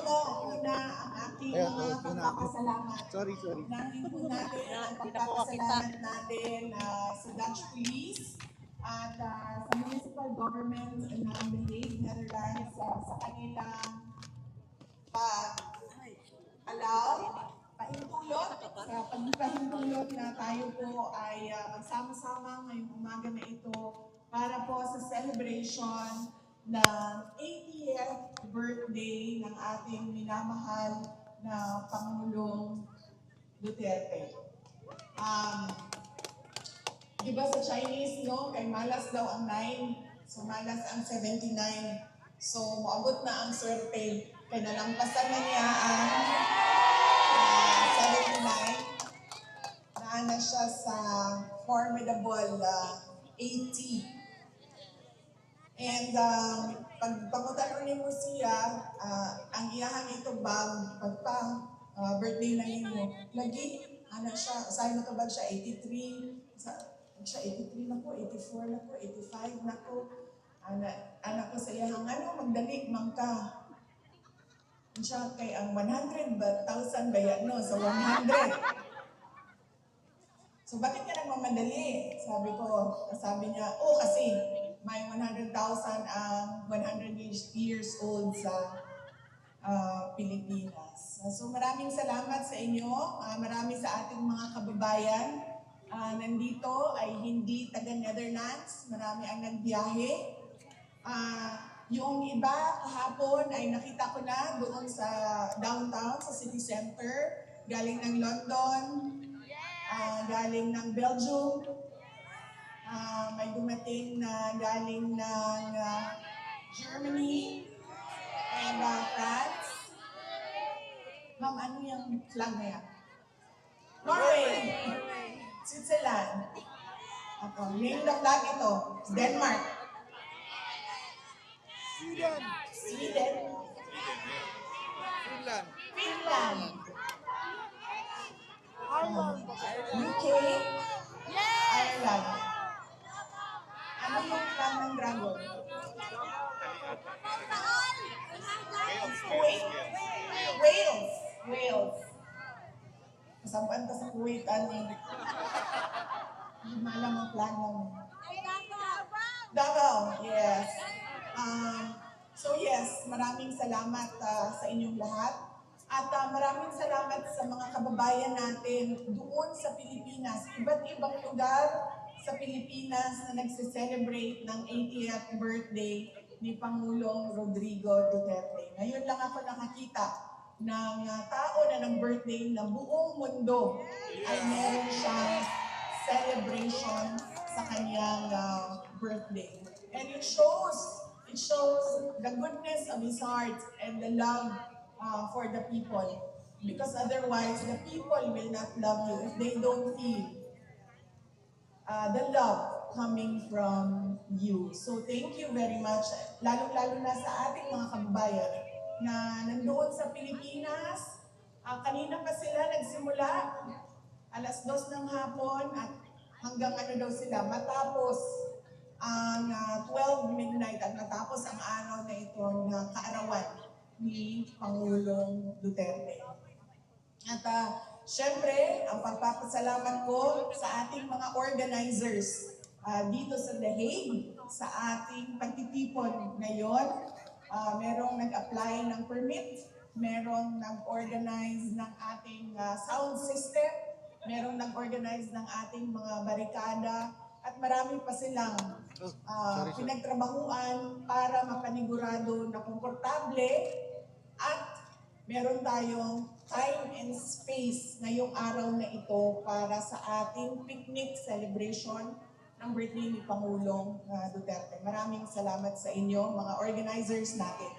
po una ang ating mga pagpapasalamat. Nangin po natin ang pagpapasalamat natin sa Dutch Police at sa municipal government ng The Hague, Netherlands sa kanilang pag-allow, pahintulot, sa pagpahintulot na tayo po ay magsama-sama ngayong umaga na ito para po sa celebration ng 80th birthday ng ating minamahal na Pangulong Duterte. Diba sa Chinese, no? Kay malas daw ang 9, so malas ang 79. So, maabot na ang swerte. Kaya nalampasan na niya ang 79. Naana siya sa formidable 80. And pag pangutan mo siya, ang iyahan ito bag, birthday na mo, lagi, siya, sabi mo ka ba siya, 83, siya 83 na po, 84 na po, 85 na po. Anak ko sa iyahang magdali, mangka. Siya kay ang 100,000 bayan, no? So 100. So bakit ka nagmamadali? Sabi niya, kasi may 100,000 ang 100 years old sa Pilipinas. So maraming salamat sa inyo. Marami sa ating mga kababayan. Nandito ay hindi taga-Netherlands. Marami ang nagbiyahe. Yung iba kahapon ay nakita ko na doon sa downtown, sa city center. Galing ng London, galing ng Belgium. May dumating na galing ng Germany and France. Ma'am, ano yung flag na yan? Norway! Switzerland. Name the flag ito. Denmark. Sweden. Finland. UK. Ireland. Ano yung flag ng dragon? Wales. Kasampaan ka sa Kuwait, hindi malam ang flag ng Davao, yes. So yes, maraming salamat sa inyong lahat. At maraming salamat sa mga kababayan natin doon sa Pilipinas. Iba't ibang lugar sa Pilipinas na nagse-celebrate ng 80th birthday ni Pangulong Rodrigo Duterte. Ngayon lang ako nakakita ng tao na ng birthday na buong mundo ay meron siyang celebration sa kanyang birthday. And it shows the goodness of his heart and the love for the people. Because otherwise, the people will not love you if they don't feel the love coming from you. So thank you very much, lalo-lalo na sa ating mga kababayan na nandoon sa Pilipinas. Kanina pa sila nagsimula, 2:00 ng hapon at hanggang daw sila matapos ang 12 midnight at matapos ang araw na ito na kaarawan ni Pangulong Duterte. At syempre, ang pagpapasalamat ko sa ating mga organizers dito sa The Hague, sa ating pagtitipon ngayon. Merong nag-apply ng permit, merong nag-organize ng ating sound system, merong nag-organize ng ating mga barikada, at marami pa silang pinagtrabahuan para mapanigurado na komportable at meron tayong time and space ngayong araw na ito para sa ating picnic celebration ng birthday ni Pangulong Duterte. Maraming salamat sa inyo, mga organizers natin.